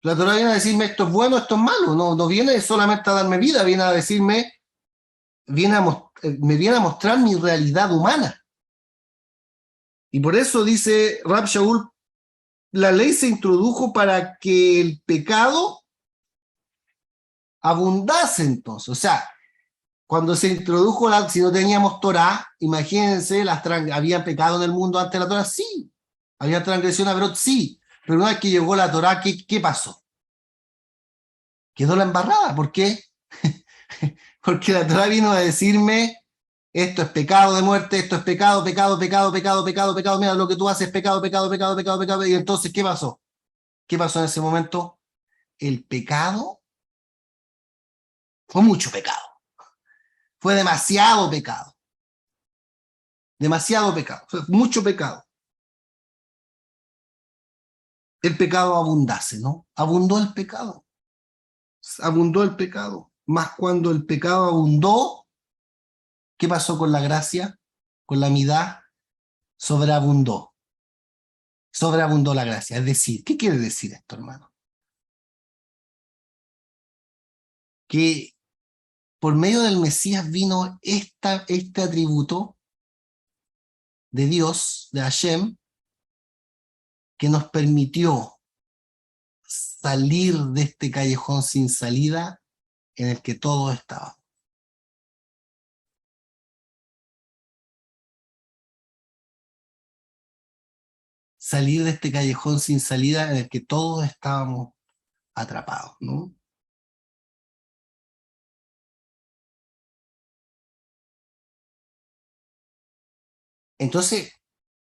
La Torá viene a decirme esto es bueno, esto es malo, no viene solamente a darme vida, viene a decirme, me viene a mostrar mi realidad humana. Y por eso dice Rab Shaul, la ley se introdujo para que el pecado abundase entonces. O sea, cuando se introdujo, si no teníamos Torá, imagínense, había pecado en el mundo antes de la Torá, sí. Había transgresión a Berot, sí. Pero una vez que llegó la Torá, ¿qué pasó? Quedó la embarrada. ¿Por qué? Porque la Torá vino a decirme, esto es pecado de muerte, esto es pecado, pecado, pecado, pecado, pecado, pecado, mira, lo que tú haces es pecado, pecado, pecado, pecado, pecado. Y entonces, ¿qué pasó? ¿Qué pasó en ese momento? El pecado fue mucho pecado. Fue demasiado pecado, fue mucho pecado. El pecado abundase, ¿no? Abundó el pecado. Más cuando el pecado abundó, ¿qué pasó con la gracia? Con la midá, sobreabundó. Sobreabundó la gracia. Es decir, ¿qué quiere decir esto, hermano? Que por medio del Mesías vino este atributo de Dios, de Hashem, que nos permitió salir de este callejón sin salida en el que todo estaba. Salir de este callejón sin salida en el que todos estábamos atrapados, ¿no? Entonces,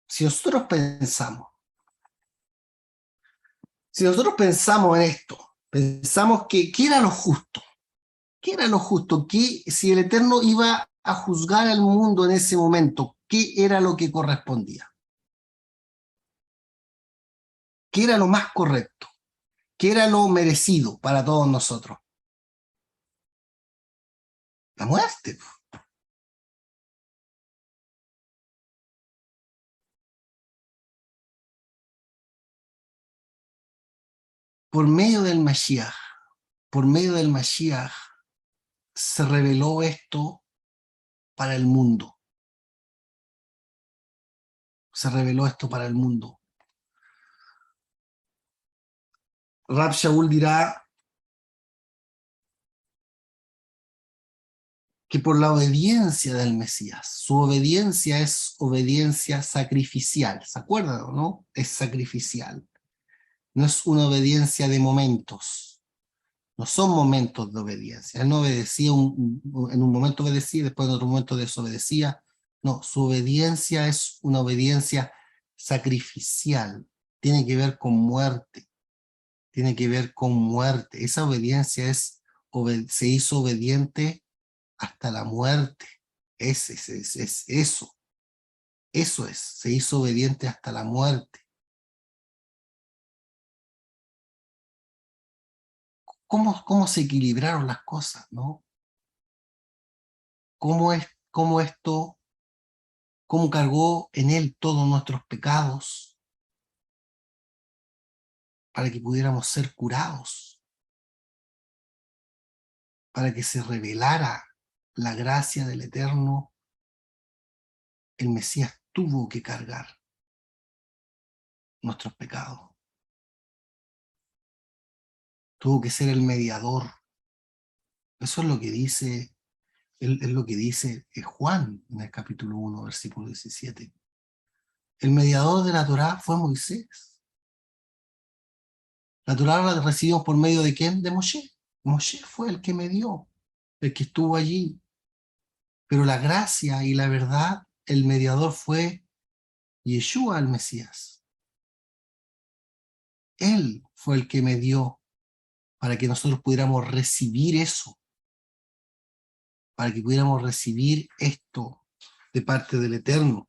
si nosotros pensamos, si nosotros pensamos en esto, pensamos que ¿qué era lo justo? ¿Qué era lo justo? ¿Qué, si el Eterno iba a juzgar al mundo en ese momento, qué era lo que correspondía? ¿Qué era lo más correcto? ¿Qué era lo merecido para todos nosotros? La muerte. Por medio del Mashiach, por medio del Mashiach, se reveló esto para el mundo. Se reveló esto para el mundo. Rab Shaul dirá que por la obediencia del Mesías, su obediencia es obediencia sacrificial, ¿se acuerdan o no? Es sacrificial, no es una obediencia de momentos, no son momentos de obediencia. Él no obedecía, en un momento obedecía, después en otro momento desobedecía. No, su obediencia es una obediencia sacrificial, tiene que ver con muerte, tiene que ver con muerte. Esa obediencia se hizo obediente hasta la muerte. Es eso. Eso es, se hizo obediente hasta la muerte. ¿Cómo se equilibraron las cosas, no? ¿Cómo esto, cómo cargó en él todos nuestros pecados para que pudiéramos ser curados, para que se revelara la gracia del Eterno? El Mesías tuvo que cargar nuestros pecados, tuvo que ser el mediador. Eso es lo que dice, es lo que dice Juan en el capítulo 1, versículo 17. El mediador de la Torá fue Moisés. La Torá la recibimos por medio de ¿quién? De Moshe. Moshe fue el que medió, el que estuvo allí. Pero la gracia y la verdad, el mediador fue Yeshua el Mesías. Él fue el que medió para que nosotros pudiéramos recibir eso, para que pudiéramos recibir esto de parte del Eterno.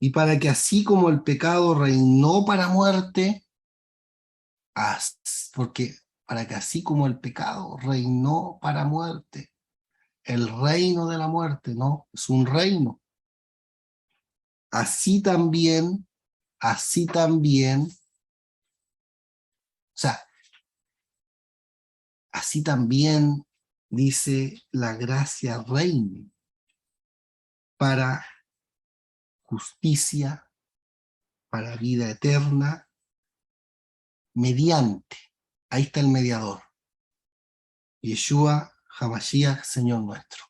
Y para que así como el pecado reinó para muerte, porque para que así como el pecado reinó para muerte, el reino de la muerte, ¿no? Es un reino. Así también, o sea, así también dice la gracia reine para justicia, para vida eterna, mediante, ahí está el mediador, Yeshua HaMashiach, Señor nuestro.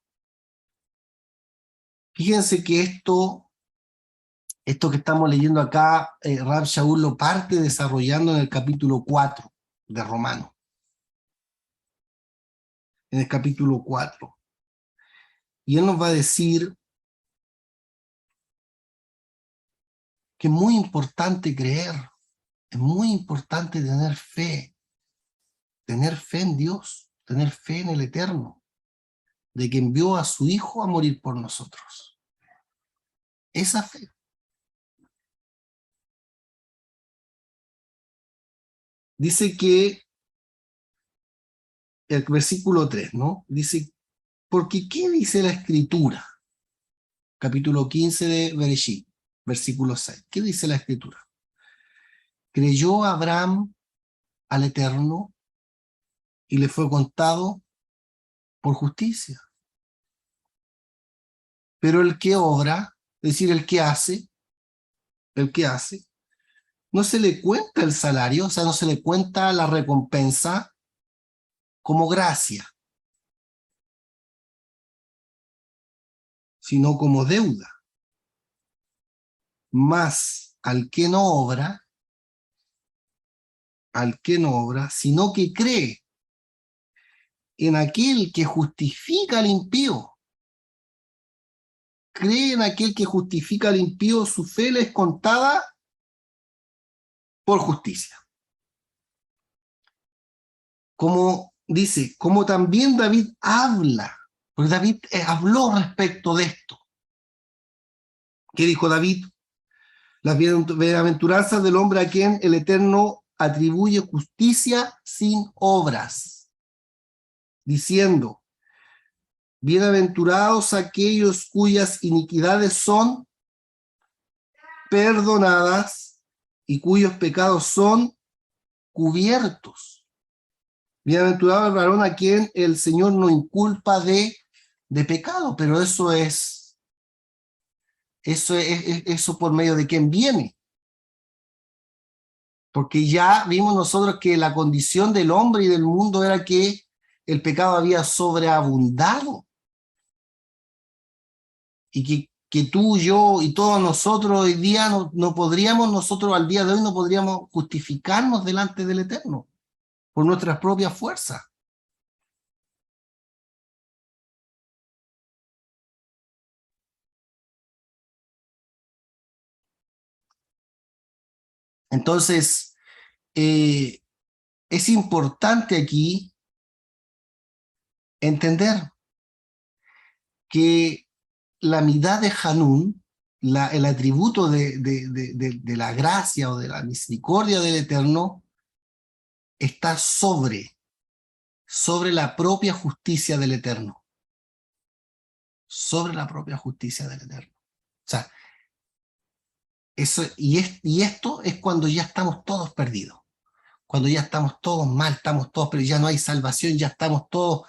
Fíjense que esto que estamos leyendo acá, Rab Shaul lo parte desarrollando en el capítulo 4 de Romanos. En el capítulo 4. Y él nos va a decir que es muy importante creer, es muy importante tener fe en Dios, tener fe en el Eterno, de que envió a su Hijo a morir por nosotros. Esa fe. Dice que el versículo 3, ¿no? Dice, porque ¿qué dice la Escritura? Capítulo 15 de Bereshit, versículo 6. ¿Qué dice la Escritura? Creyó Abraham al Eterno y le fue contado por justicia. Pero el que obra, es decir, el que hace, no se le cuenta el salario, o sea, no se le cuenta la recompensa como gracia, sino como deuda. Más al que no obra, sino que cree en aquel que justifica al impío. Cree en aquel que justifica al impío, su fe le es contada por justicia. Como dice, como también David habla, porque David habló respecto de esto. ¿Qué dijo David? Las bienaventuranzas del hombre a quien el Eterno atribuye justicia sin obras, diciendo, bienaventurados aquellos cuyas iniquidades son perdonadas y cuyos pecados son cubiertos. Bienaventurado el varón a quien el Señor no inculpa de pecado, pero eso por medio de quién viene. Porque ya vimos nosotros que la condición del hombre y del mundo era que el pecado había sobreabundado. Y que tú, yo y todos nosotros hoy día no podríamos, nosotros al día de hoy no podríamos justificarnos delante del Eterno por nuestras propias fuerzas. Entonces, es importante aquí entender que la midá de Hanún, el atributo de la gracia o de la misericordia del Eterno, está sobre la propia justicia del Eterno. Sobre la propia justicia del Eterno. O sea, y esto es cuando ya estamos todos perdidos. Cuando ya estamos todos mal, estamos todos, pero ya no hay salvación, ya estamos todos.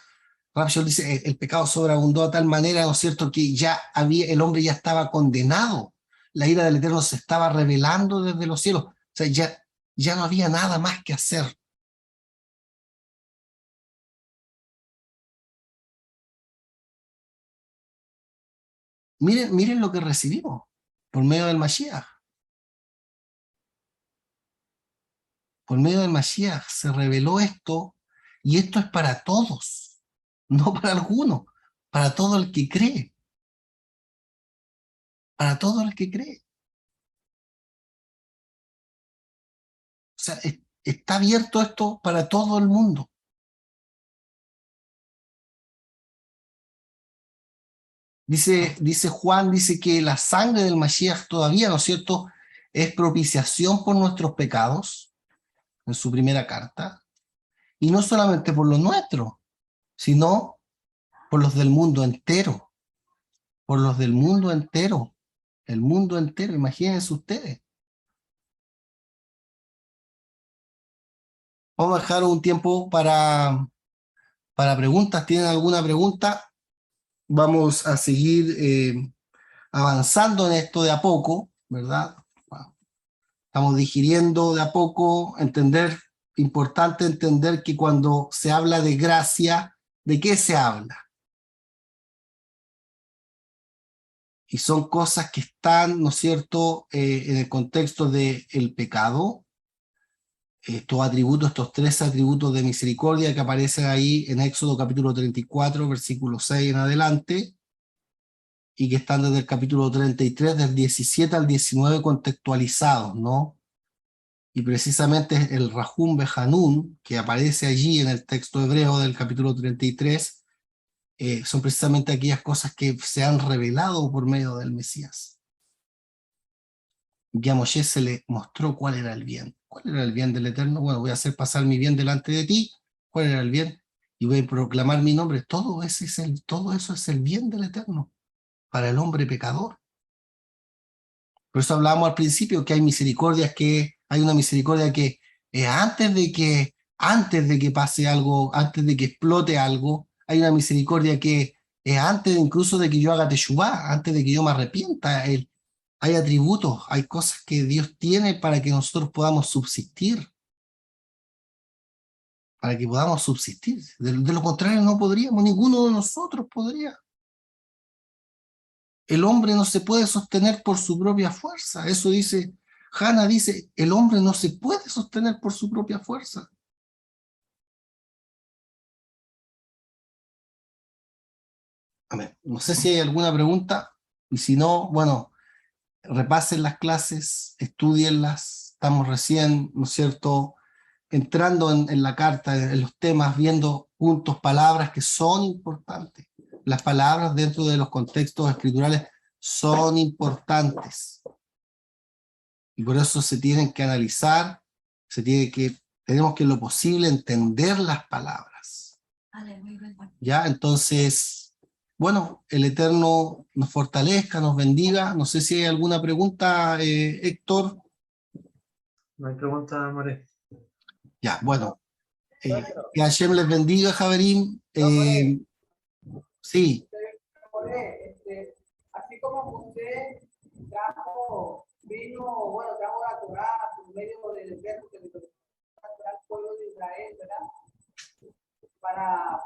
Rab Shaul dice, el pecado sobreabundó a tal manera, ¿no es cierto?, que ya el hombre ya estaba condenado. La ira del Eterno se estaba revelando desde los cielos. O sea, ya no había nada más que hacer. Miren lo que recibimos por medio del Mashiach. Por medio del Mashiach se reveló esto, y esto es para todos, no para algunos, para todo el que cree. Para todo el que cree. O sea, está abierto esto para todo el mundo. Dice Juan, dice que la sangre del Mashiach todavía, ¿no es cierto?, es propiciación por nuestros pecados, en su primera carta, Y no solamente por los nuestros, sino por los del mundo entero, por los del mundo entero, el mundo entero, imagínense ustedes. Vamos a dejar un tiempo para preguntas. ¿Tienen alguna pregunta? Vamos a seguir avanzando en esto de a poco, ¿verdad? Estamos digiriendo de a poco, importante entender que cuando se habla de gracia, ¿de qué se habla? Y son cosas que están, ¿no es cierto?, en el contexto del pecado. Estos 3 atributos de misericordia que aparecen ahí en Éxodo capítulo 34, versículo 6 en adelante, y que están desde el capítulo 33, del 17 al 19 contextualizados, ¿no? Y precisamente el Rahum Behanun, que aparece allí en el texto hebreo del capítulo 33, son precisamente aquellas cosas que se han revelado por medio del Mesías. Y a Moshe se le mostró cuál era el bien. ¿Cuál era el bien del Eterno? Bueno, voy a hacer pasar mi bien delante de ti. ¿Cuál era el bien? Y voy a proclamar mi nombre. Todo eso es el bien del Eterno para el hombre pecador. Por eso hablábamos al principio que hay una misericordia que antes de que pase algo, antes de que explote algo, hay una misericordia que es antes incluso de que yo haga teshuvá, antes de que yo me arrepienta. Hay atributos, hay cosas que Dios tiene para que nosotros podamos subsistir, De lo contrario no podríamos, ninguno de nosotros podría. El hombre no se puede sostener por su propia fuerza. Eso dice, Hannah dice, el hombre no se puede sostener por su propia fuerza. Amén. No sé si hay alguna pregunta, y si no, bueno, repasen las clases, estudienlas. Estamos recién, ¿no es cierto?, entrando en la carta, en los temas, viendo puntos, palabras que son importantes. Las palabras dentro de los contextos escriturales son importantes. Y por eso se tienen que analizar, tenemos que en lo posible entender las palabras. ¿Ya? Entonces, bueno, el Eterno nos fortalezca, nos bendiga. No sé si hay alguna pregunta, Héctor. No hay pregunta, More. Ya, bueno. Que Hashem les bendiga, Javerín. Sí. Así como usted trajo la Torá por medio del Eterno que le al pueblo de Israel, ¿verdad? Para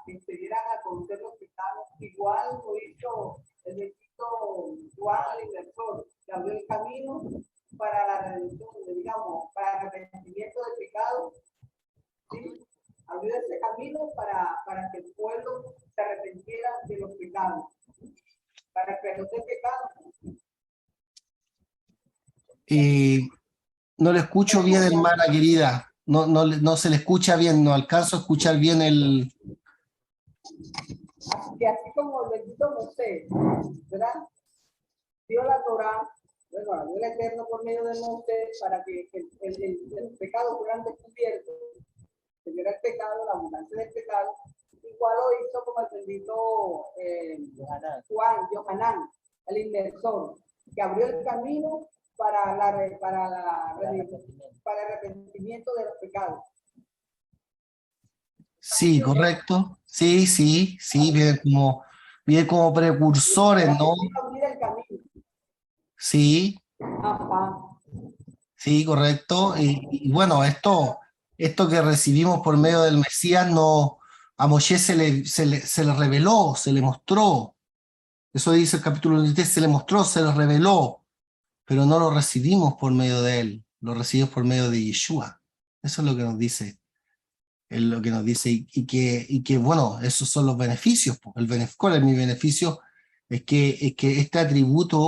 que se dieran a conocer los pecados, igual lo hizo el bendito Juan al Inversor, que abrió el camino para la redención, digamos, para el arrepentimiento del pecado, ¿sí? Abrió ese camino para que el pueblo se arrepentiera de los pecados, para que no se pecado. No le escucho bien, hermana querida. No se le escucha bien, no alcanzo a escuchar bien el... Que así como el bendito Moisés, ¿verdad? Dio la Torá, bueno, la dio el Eterno por medio de Moisés para que el pecado fueran descubiertos, se viera el pecado, la abundancia del pecado, igual lo hizo como el bendito Juan, Yohanan, el inversor, que abrió el camino para el arrepentimiento de los pecados. Sí, correcto. Sí, viene como precursores, ¿no? Sí. Ajá. Sí, correcto. Y bueno, esto que recibimos por medio del Mesías, a Moshe se le reveló, se le mostró. Eso dice el capítulo 23, se le mostró, se le reveló, pero no lo recibimos por medio de él, lo recibimos por medio de Yeshua. Eso es lo que nos dice. Es lo que nos dice, y que bueno, esos son los beneficios. ¿Cuál es mi beneficio? Es que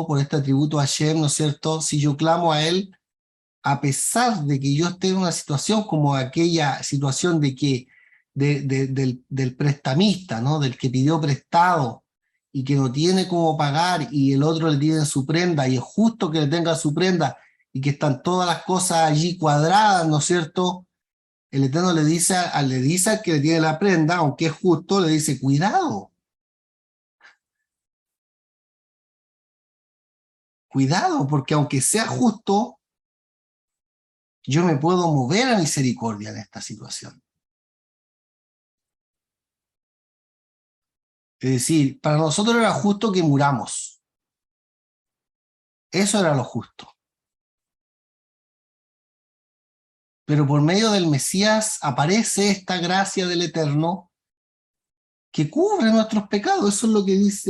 por este atributo a Hashem, ¿no es cierto? Si yo clamo a él, a pesar de que yo esté en una situación como aquella situación del prestamista, ¿no? Del que pidió prestado y que no tiene cómo pagar y el otro le tiene su prenda y es justo que le tenga su prenda y que están todas las cosas allí cuadradas, ¿no es cierto? el Eterno le dice al que le tiene la prenda, aunque es justo, le dice, cuidado. Cuidado, porque aunque sea justo, yo me puedo mover a misericordia en esta situación. Es decir, para nosotros era justo que muramos. Eso era lo justo. Pero por medio del Mesías aparece esta gracia del Eterno que cubre nuestros pecados. Eso es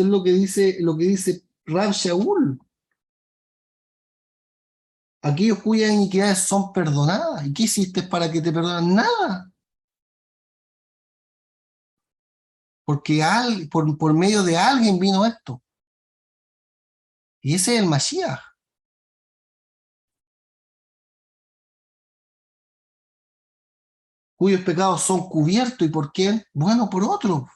lo que dice Rab Shaul. Aquellos cuyas iniquidades son perdonadas. ¿Y qué hiciste para que te perdonen? Nada. Porque por medio de alguien vino esto. Y ese es el Mashiach. Cuyos pecados son cubiertos. ¿Y por quién? Bueno, por otro.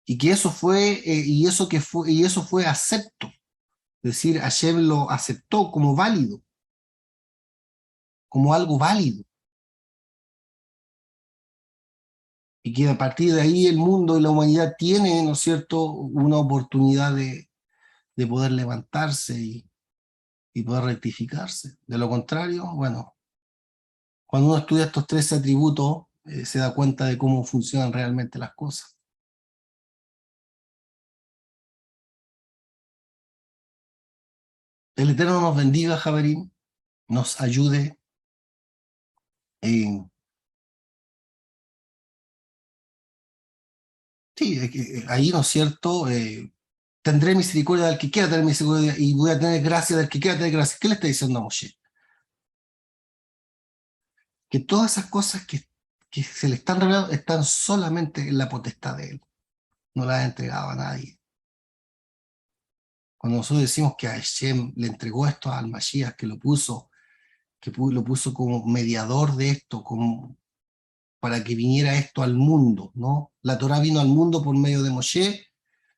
Y que eso fue, y eso fue acepto. Es decir, Hashem lo aceptó como válido. Como algo válido. Y que a partir de ahí el mundo y la humanidad tiene, ¿no es cierto?, una oportunidad de poder levantarse y poder rectificarse. De lo contrario, bueno, cuando uno estudia estos 13 atributos, se da cuenta de cómo funcionan realmente las cosas. El Eterno nos bendiga, Javerín, nos ayude en... Sí, ahí, ¿no es cierto?, tendré misericordia del que quiera tener misericordia y voy a tener gracia del que quiera tener gracia. ¿Qué le está diciendo a Moshe? Que todas esas cosas que se le están revelando están solamente en la potestad de él. No las ha entregado a nadie. Cuando nosotros decimos que a Hashem le entregó esto al Mashiach, que lo puso como mediador de esto, para que viniera esto al mundo, ¿no? La Torá vino al mundo por medio de Moshe,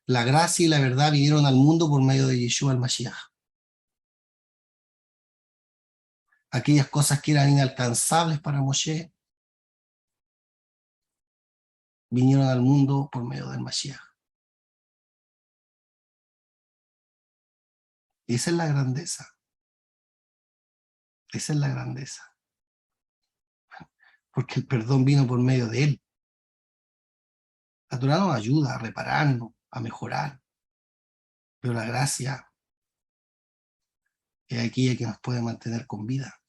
la gracia y la verdad vinieron al mundo por medio de Yeshua el Mashiach. Aquellas cosas que eran inalcanzables para Moshe vinieron al mundo por medio del Mashiach. Esa es la grandeza. Esa es la grandeza. Porque el perdón vino por medio de él. La Torá nos ayuda a repararnos, a mejorar. Pero la gracia es aquella que nos puede mantener con vida.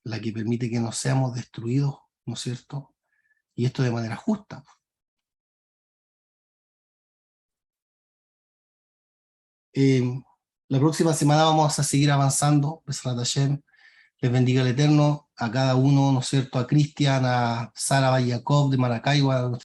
La que permite que no seamos destruidos, ¿no es cierto? Y esto de manera justa. La próxima semana vamos a seguir avanzando. Besrat Hashem. Les bendiga el Eterno, a cada uno, ¿no es cierto? A Cristian, a Sara Jacob de Maracaibo, a